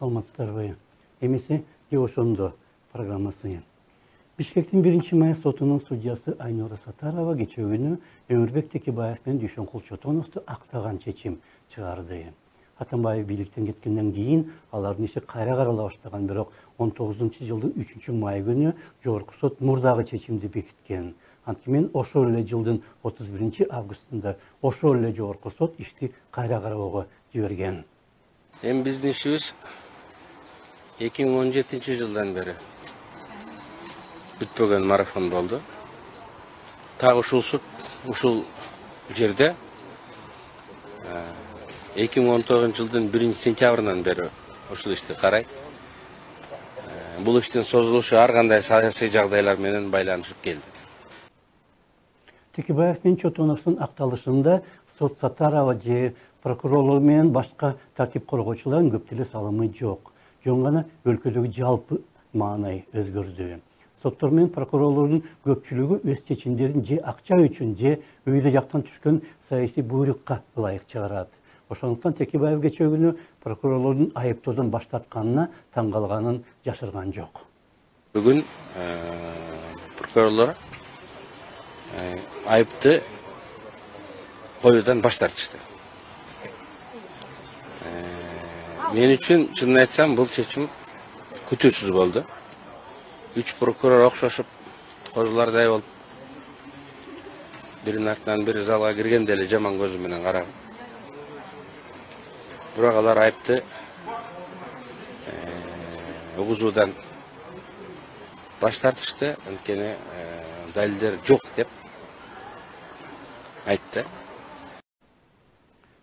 Саламатсыздарбы. Эмесе Ошондо программасы. Бишкектин 1-Май сотунун судьясы Айнура Сатарова кечээ күнү Өмүрбек Текебаев менен Дүйшөнкул Чотоновду актаган чечим чыгарды. Атамбаев бийликтен кеткенден кийин алардын иши кайра карала баштаган, бирок 19-жылдын 3-май күнү Жогорку сот мурдагы чечимди бекиткен. Анткимен ошол эле жылдын 31-августунда ошол эле Жогорку сот ишти кайра кароого жиберген. Эми биздин ишибиз 2017-жылдан бери бүтпөгөн марафон болду. Так ушул суд ушул жерде 2019-жылдын 1-сентябрынан бери ушул ишти карайт. Бул иштин созулушу ар кандай саясий жагдайлар менен байланышып келди. Текебаев менен Чотоновдун акталышында сот Сатарова же прокурорлор менен башка тартип коргоочулардын көп деле салымы жок. Жөн гана өлкөдөгү жалпы маанай өзгөрдү. Соттор менен прокурорлордун көпчүлүгү өз чечимдерин же акча үчүн же өйдө жактан түшкөн саясий буйрукка ылайык чыгарат. Ошондуктан Текебаев кечээ күнү прокурорлордун айыптоодон баш тартканына таң калганын жашырган жок. Бүгүн прокурорлор айыпты коюудан баш тартышты. Мен үчүн чынын айтсам бул чечим күтүүсүз болду. 3 прокурор окшошуп козулардай болуп, биринин артынан бири залга киргенде эле жаман көзү менен караган. Бирок алар айыпты угузуудан баш тартышты, анткени далилдер жок деп айтты.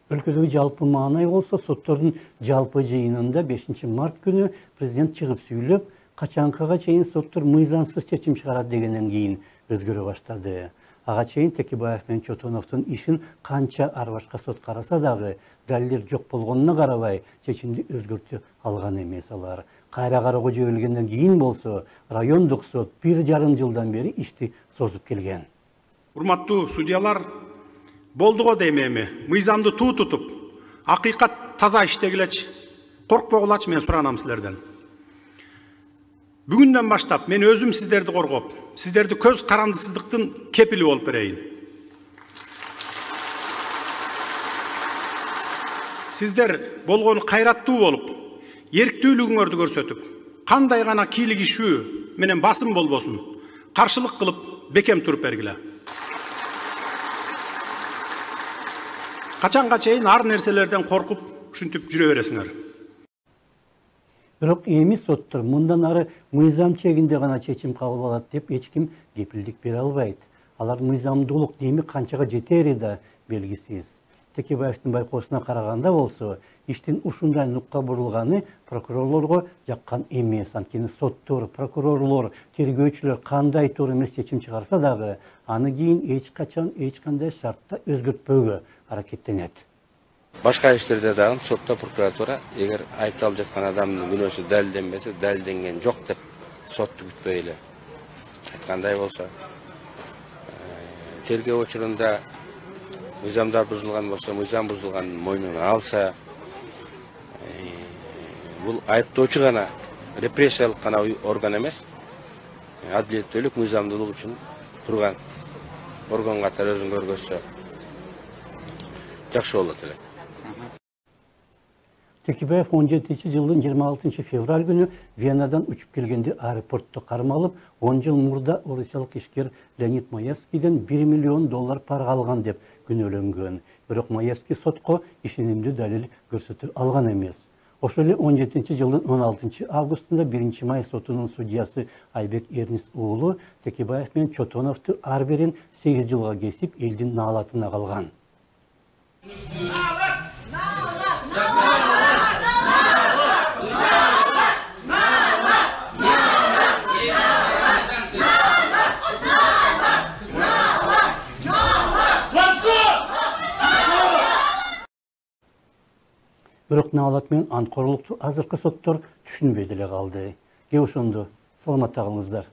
Өлкөдөгү жалпы маанай болсо, соттордун жалпы жыйынында 5-март күнү президент чыгып сүйлөп, качанкыга чейин соттор мыйзамсыз чечим чыгарат дегенден кийин өзгөрө баштады. Ага чейин Текебаев менен Чотоновдун ишин канча ар башка сот караса дагы, далилдер жок болгонуна карабай, чечимди өзгөртө алган эмес алар. Кайра кароого жиберилгенден кийин болсо, райондук сот 1,5 жылдан бери ишти созуп келген. Урматтуу судьялар, болду го дейм эми, мыйзамды туу тутуп, акыйкат таза иштегилечи, коркпогулачы мен суранам силерден. Бүгүндөн баштап мен өзүм сиздерди коргоп, сиздерди көз карандысыздыктын кепили болуп берейин. Сиздер болгону кайраттуу болуп, эрктүүлүгүңөрдү көрсөтүп, кандай гана кийлигишүү менен басым болбосун, каршылык кылып бекем туруп бергиле. Качанга чейин ар нерселерден коркуп, ушинтип жүрө бересиңер. Бирок эми соттор мындан ары мыйзам чегинде гана чечим кабыл алат деп эч ким кепилдик бере албайт. Алар мыйзамдуулук деми канчага жетери да белгисиз. Текебаевдин байкоосуна караганда болсо, иштин ушундай нукка бурулганы прокурорлорго жаккан эмес. Анткени соттор, прокурорлор, тергөөчүлөр кандай туура эмес чечим чыгарса дагы, аны кийин эч качан эч кандай шартта өзгөртпөөгө аракеттенет. Башка иштерде дагы сотто прокуратура эгер айыпталып жаткан адамдын күнөөсү далилденбесе, далилденген жок деп сотту күтпөй эле айткандай болсо, тергөө учурунда мыйзамдар бузулган болсо, мыйзам бузулганын мойнуна алса, бул айыптоочу гана, репрессиялык гана орган эмес, адилеттүүлүк, мыйзамдуулук үчүн турган орган катары өзүн көргөзсө жакшы болот эле. Текебаев 17-жылдын 26-февраль күнү Венадан учуп келгенде аэропортто кармалып, 10 жыл мурда орусиялык ишкер Леонид Маевскийден $1 миллион парга алган деп күнөөлөнгөн. Бирок Маевский сотко ишенимдүү далил көрсөтө алган эмес. Ошол эле 17-жылдын 16-августунда 1-Май сотунун судьясы Айбек Эрнис уулу Текебаев менен Чотоновду ар бирин 8 жылга кесип, элдин наалатына калган. Бирок наалат менен анткорлукту азыркы соттор түшүнбөй деле калды. Ошондо саламатта калыңыздар.